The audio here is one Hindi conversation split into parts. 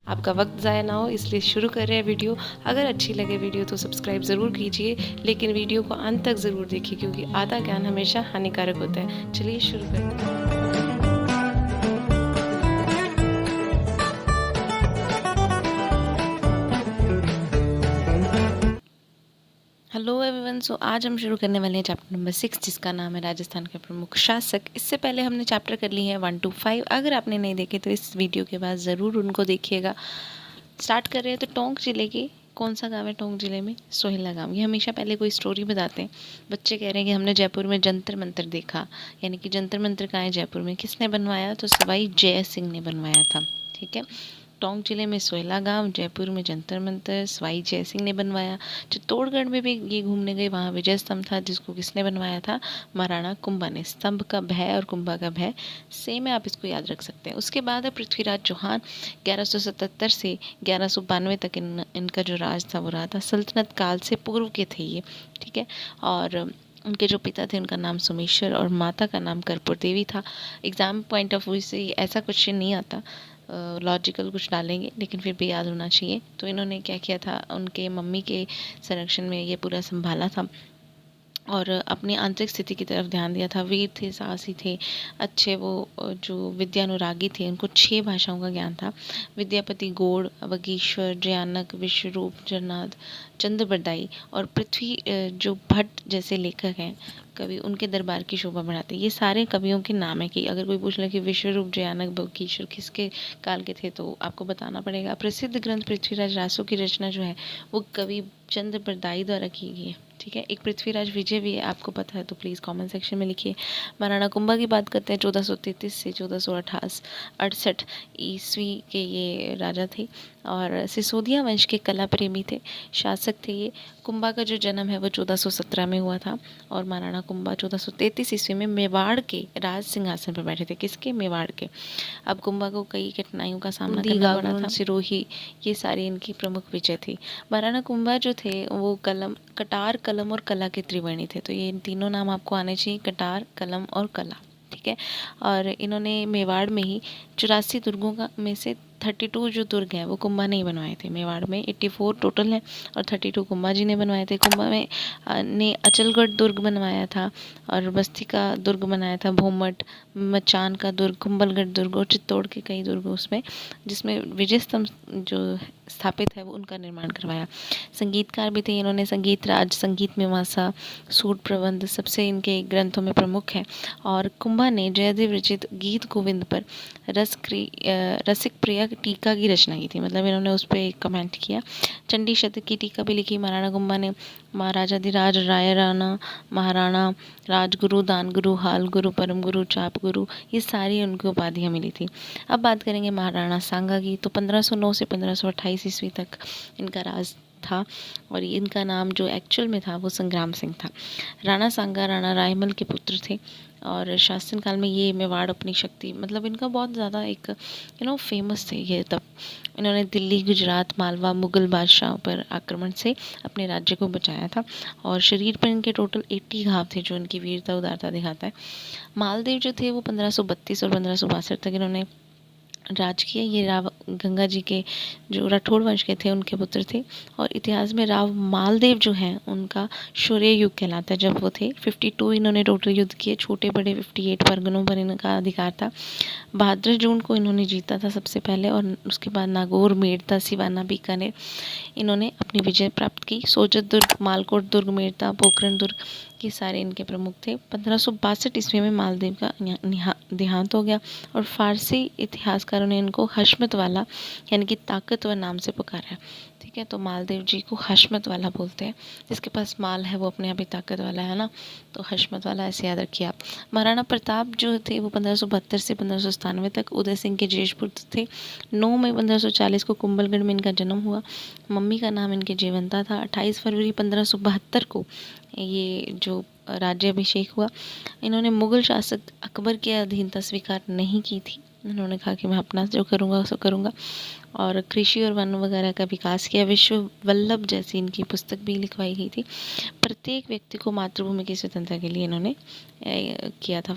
आपका वक्त ज़ाया ना हो इसलिए शुरू कर रहे हैं वीडियो। अगर अच्छी लगे वीडियो तो सब्सक्राइब ज़रूर कीजिए, लेकिन वीडियो को अंत तक ज़रूर देखिए क्योंकि आधा ज्ञान हमेशा हानिकारक होता है। चलिए शुरू करते हैं। हेलो एवरीवन, सो आज हम शुरू करने वाले हैं चैप्टर नंबर 6 जिसका नाम है राजस्थान के प्रमुख शासक। इससे पहले हमने चैप्टर कर लिए हैं 1 to 5। अगर आपने नहीं देखे तो इस वीडियो के बाद ज़रूर उनको देखिएगा। स्टार्ट कर रहे हैं तो टोंक जिले के कौन सा गांव है टोंक जिले में? सोहिला गांव। ये हमेशा पहले कोई स्टोरी बताते हैं। बच्चे कह रहे हैं कि हमने जयपुर में जंतर मंतर देखा, यानी कि जंतर मंतर कहाँ है जयपुर में, किसने बनवाया? तो सवाई जय सिंह ने बनवाया था। ठीक है, टोंक जिले में सोहिला गांव, जयपुर में जंतर मंतर सवाई जय सिंह ने बनवाया। चित्तौड़गढ़ में भी ये घूमने गए, वहाँ विजय स्तंभ था जिसको किसने बनवाया था? महाराणा कुंभा ने। स्तंभ का भय और कुंभा का भय सेम है, आप इसको याद रख सकते हैं। उसके बाद है पृथ्वीराज चौहान। 1177 से 1192 तक इनका जो राज था वो रहा था। सल्तनत काल से पूर्व के थे ये। ठीक है, और उनके जो पिता थे उनका नाम सोमेश्वर और माता का नाम कर्पूर देवी था। एग्जाम पॉइंट ऑफ व्यू से ऐसा क्वेश्चन नहीं आता, लॉजिकल कुछ डालेंगे लेकिन फिर भी याद होना चाहिए। तो इन्होंने क्या किया था, उनके मम्मी के संरक्षण में ये पूरा संभाला था और अपनी आंतरिक स्थिति की तरफ ध्यान दिया था। वीर थे, साहसी थे, अच्छे वो जो विद्यानुरागी थे। उनको 6 भाषाओं का ज्ञान था। विद्यापति, गोड़, वगीश्वर, जयानक, विश्वरूप, जरनाद, चंद्रबरदाई और पृथ्वी जो भट्ट जैसे लेखक हैं कवि, उनके दरबार की शोभा बढ़ाते। ये सारे कवियों के नाम है कि अगर कोई पूछ ले कि विश्वरूप, जयानक, वगीश्वर किसके काल के थे तो आपको बताना पड़ेगा। प्रसिद्ध ग्रंथ पृथ्वीराज रासो की रचना जो है वो कवि चंद्रबरदाई द्वारा की गई है। ठीक है, एक पृथ्वीराज विजय भी है, आपको पता है तो प्लीज़ कमेंट सेक्शन में लिखिए। महाराणा कुंभा की बात करते हैं। 1433 से 1468 ईस्वी के ये राजा थे और सिसोदिया वंश के कला प्रेमी थे, शासक थे ये। कुंभा का जो जन्म है वो 1417 में हुआ था और महाराणा कुंभा 1433 ईस्वी में मेवाड़ के राज सिंहासन पर बैठे थे। किसके? मेवाड़ के। अब कुंभा को कई कठिनाइयों का सामना करना पड़ा था। सिरोही, ये सारी इनकी प्रमुख विजय थी। महाराणा कुंभा जो थे वो कटार, कलम और कला के त्रिवेणी थे। तो ये इन तीनों नाम आपको आने चाहिए, कटार, कलम और कला। ठीक है, और इन्होंने मेवाड़ में ही 84 दुर्गों का में से 32 जो दुर्ग हैं वो कुंभा ने ही बनवाए थे। मेवाड़ में 84 टोटल हैं और 32 कुंभा जी ने बनवाए थे। कुंभा में ने अचलगढ़ दुर्ग बनवाया था और बस्ती का दुर्ग बनाया था, भोमट, मचान का दुर्ग, कुंभलगढ़ दुर्ग और चित्तौड़ के कई दुर्ग उसमें, जिसमें विजय स्तंभ जो स्थापित है वो उनका निर्माण करवाया। संगीतकार भी थे इन्होंने। संगीत राज, संगीत मीमांसा, सूर प्रबंध सबसे इनके ग्रंथों में प्रमुख है। और कुंभा ने जयदेव रचित गीत गोविंद पर रसिक प्रिया टीका की रचना की थी, मतलब इन्होंने उस पर कमेंट किया। चंडी शतक की टीका भी लिखी महाराणा कुंभा ने। महाराजाधिराज, राय राणा, महाराणा, राजगुरु, दानगुरु, हाल गुरु, परम गुरु, चाप गुरु, ये सारी उनको उपाधियाँ मिली थी। अब बात करेंगे महाराणा सांगा की। तो 1509 से 1528 ईस्वी तक इनका राज था और इनका नाम जो एक्चुअल में था वो संग्राम सिंह था। राणा सांगा राणा रायमल के पुत्र थे और शासन काल में ये मेवाड़ अपनी शक्ति, मतलब इनका बहुत ज़्यादा एक फेमस थे ये तब। इन्होंने दिल्ली, गुजरात, मालवा, मुगल बादशाहों पर आक्रमण से अपने राज्य को बचाया था और शरीर पर इनके टोटल 80 घाव थे जो इनकी वीरता उदारता दिखाता है। मालदेव जो थे वो 1532 और 1562 तक इन्होंने राज किया। ये राव गंगा जी के जो राठौड़ वंश के थे उनके पुत्र थे और इतिहास में राव मालदेव जो हैं उनका शौर्य युग कहलाता है। जब वो थे 52 इन्होंने टोटल युद्ध किए, छोटे बड़े 58 परगनों पर इनका अधिकार था। 72 जून को इन्होंने जीता था सबसे पहले और उसके बाद नागौर, मेड़ता, सिवाना, बीकानेर इन्होंने अपनी विजय प्राप्त की। सोजत दुर्ग, मालकोट दुर्ग, मेड़ता, पोखरण दुर्ग ये सारे इनके प्रमुख थे। 1562 ईस्वी में मालदेव का देहांत हो गया और फारसी इतिहासकारों ने इनको हशमत वाला यानी कि ताकतवर नाम से पुकारा। ठीक है, तो मालदेव जी को हशमत वाला बोलते हैं। जिसके पास माल है वो अपने आप ही ताकत वाला है ना, तो हशमत वाला ऐसे याद रखिए आप। महाराणा प्रताप जो थे वो 1572 से 1597 तक उदय सिंह के ज्येष्ठ पुत्र थे। 9 मई 1540 को कुंभलगढ़ में इनका जन्म हुआ। मम्मी का नाम इनके जयवंता था। 28 फरवरी 1572 को ये जो राज्याभिषेक हुआ। इन्होंने मुगल शासक अकबर की अधीनता स्वीकार नहीं की थी। उन्होंने कहा कि मैं अपना जो करूँगा सो करूँगा और कृषि और वन वगैरह का विकास किया। विश्व वल्लभ जैसी इनकी पुस्तक भी लिखवाई गई थी। प्रत्येक व्यक्ति को मातृभूमि की स्वतंत्रता के लिए इन्होंने किया था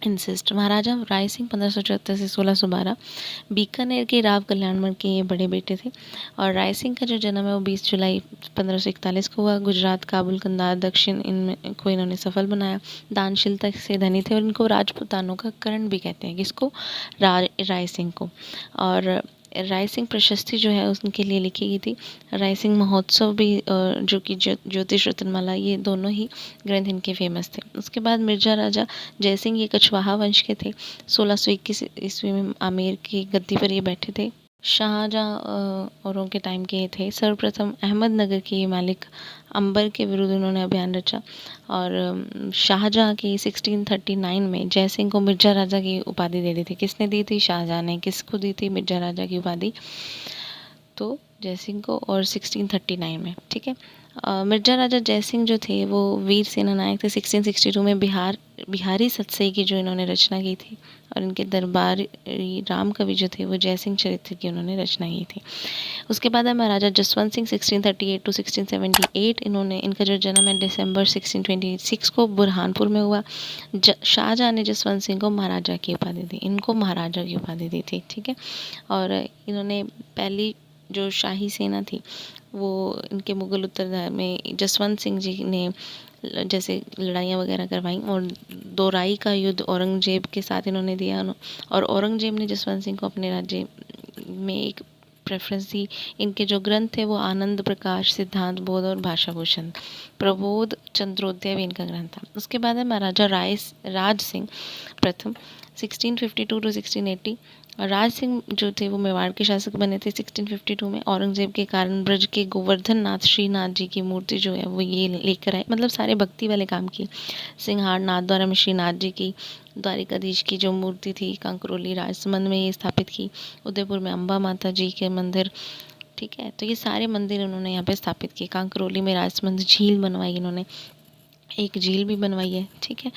इंसिस्ट। महाराजा राय सिंह 1574 से 1612 बीकानेर के राव कल्याणमल के ये बड़े बेटे थे। और राय सिंह का जो जन्म है वो 20 जुलाई 1541 को हुआ। गुजरात, काबुल, कंधार, दक्षिण इनमें को इन्होंने सफल बनाया। दानशीलता से धनी थे और इनको राजपूतानों का करण भी कहते हैं। किसको? राय सिंह को। और राय सिंह प्रशस्ति जो है उनके लिए लिखी गई थी। राय सिंह महोत्सव भी जो कि ज्योतिष रत्नमाला, ये दोनों ही ग्रंथ इनके फेमस थे। उसके बाद मिर्जा राजा जयसिंह ये कछवाहा वंश के थे। 1621 ईस्वी में आमेर की गद्दी पर ये बैठे थे। शाहजहाँ औरों के टाइम के थे। सर्वप्रथम अहमदनगर के मालिक अंबर के विरुद्ध उन्होंने अभियान रचा। और शाहजहाँ की 1639 में जयसिंह को मिर्जा राजा की उपाधि दे दी थी। किसने दी थी? शाहजहाँ ने। किसको दी थी मिर्जा राजा की उपाधि? तो जयसिंह को। और 1639 में, ठीक है। मिर्जा राजा जयसिंह जो थे वो वीर सेना नायक थे। 1662 में बिहारी सतसई की जो इन्होंने रचना की थी। और इनके दरबारी राम कवि जो थे वो जयसिंह चरित्र की उन्होंने रचना की थी। उसके बाद है महाराजा जसवंत सिंह 1638 टू 1678। इनका जो जन्म है दिसंबर 1626 को बुरहानपुर में हुआ। शाहजहाँ ने जसवंत सिंह को महाराजा की उपाधि दी। इनको महाराजा की उपाधि दी थी, ठीक है। और इन्होंने पहली जो शाही सेना थी वो इनके मुगल उत्तराधार में जसवंत सिंह जी ने जैसे लड़ाइयाँ वगैरह करवाई। और दोराई का युद्ध औरंगजेब के साथ इन्होंने दिया। और औरंगजेब ने जसवंत सिंह को अपने राज्य में एक प्रेफरेंस दी। इनके जो ग्रंथ थे वो आनंद प्रकाश, सिद्धांत बोध और भाषा भूषण, प्रबोध चंद्रोदय भी इनका ग्रंथ था। उसके बाद है महाराजा राज सिंह प्रथम 1652 टू 1680। और राज सिंह जो थे वो मेवाड़ के शासक बने थे 1652 में। औरंगजेब के कारण ब्रज के गोवर्धन नाथ श्रीनाथ जी की मूर्ति जो है वो ये लेकर आए। मतलब सारे भक्ति वाले काम किए। सिंहार नाथद्वारा में श्रीनाथ जी की, द्वारिकाधीश की जो मूर्ति थी कांकरोली राजसमंद में ये स्थापित की। उदयपुर में अम्बा माता जी के मंदिर, ठीक है। तो ये सारे मंदिर उन्होंने यहाँ पे स्थापित किए। कांकरोली में राजसमंद झील बनवाई इन्होंने, एक झील भी बनवाई है, ठीक है।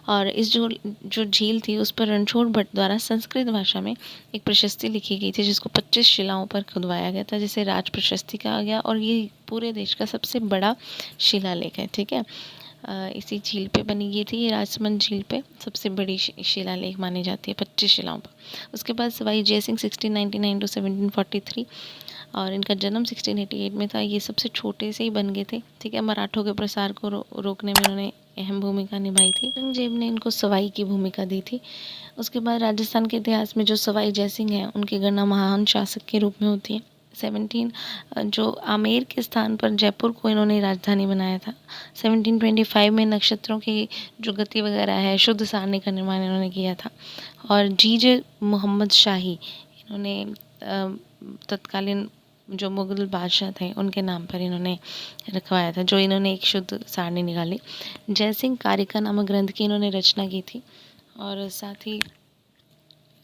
और इस जो झील थी उस पर रणछोड़ भट्ट द्वारा संस्कृत भाषा में एक प्रशस्ति लिखी गई थी जिसको 25 शिलाओं पर खुदवाया गया था, जिसे राज प्रशस्ति कहा गया। और ये पूरे देश का सबसे बड़ा शिलालेख है, ठीक है। इसी झील पे बनी गई थी ये राजसमंद झील पे सबसे बड़ी शिलालेख मानी जाती है 25 शिलाओं पर। उसके बाद सवाई जयसिंह 1699 टू 1743। और इनका जन्म 1688 में था। ये सबसे छोटे से ही बन गए थे, ठीक है। मराठों के प्रसार को रोकने में इन्होंने अहम भूमिका निभाई थी। औरंगजेब ने इनको सवाई की भूमिका दी थी। उसके बाद राजस्थान के इतिहास में जो सवाई जयसिंह हैं उनकी गणना महान शासक के रूप में होती है। 17 जो आमेर के स्थान पर जयपुर को इन्होंने राजधानी बनाया था। 1725 में नक्षत्रों की जो गति वगैरह है शुद्ध सारणी का निर्माण इन्होंने किया था। और जीजे मोहम्मद शाही इन्होंने तत्कालीन जो मुगल बादशाह थे उनके नाम पर इन्होंने रखवाया था, जो इन्होंने एक शुद्ध सारणी निकाली। जयसिंह कारिका नामक ग्रंथ की इन्होंने रचना की थी। और साथ ही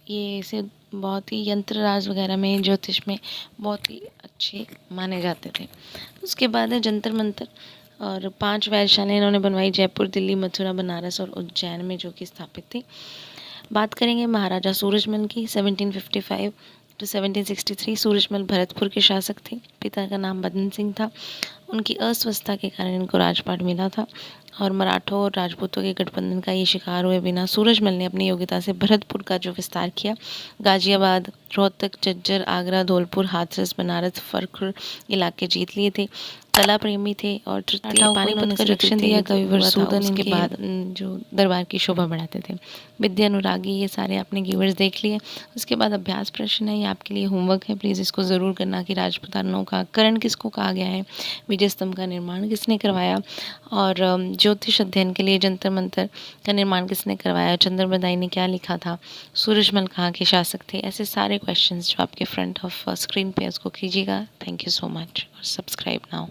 ये इसे बहुत ही यंत्र राज वगैरह में, ज्योतिष में बहुत ही अच्छे माने जाते थे। उसके बाद है जंतर मंतर। और 5 वेधशालाएं इन्होंने बनवाई जयपुर, दिल्ली, मथुरा, बनारस और उज्जैन में, जो कि स्थापित थी। बात करेंगे महाराजा सूरजमल की 1755 टू 1763। सूरजमल भरतपुर के शासक थे। पिता का नाम बदन सिंह था। उनकी अस्वस्थता के कारण इनको राजपाट मिला था। और मराठों और राजपूतों के गठबंधन का ये शिकार हुए बिना सूरजमल ने अपनी योग्यता से भरतपुर का जो विस्तार किया, गाजियाबाद, रोहतक, झज्जर, आगरा, धौलपुर, हाथरस, बनारस, फरक्र इलाके जीत लिए थे। कला प्रेमी थे और पानीपत का जो दिया कविवर सूदन इनके बाद जो दरबार की शोभा बढ़ाते थे। विद्या अनुरागी, ये सारे आपने कीवर्ड्स देख लिए। उसके बाद अभ्यास प्रश्न है, ये आपके लिए होमवर्क है, प्लीज़ इसको ज़रूर करना कि राजपूतानों का करण किसको कहा गया है, विजय स्तंभ का निर्माण किसने करवाया, और ज्योतिष अध्ययन के लिए जंतर मंतर का निर्माण किसने करवाया, चंद्रबदाई ने क्या लिखा था, सूरजमल कहाँ के शासक थे। ऐसे सारे क्वेश्चंस जो आपके फ्रंट ऑफ स्क्रीन पे उसको कीजिएगा। थैंक यू सो मच और सब्सक्राइब नाउ।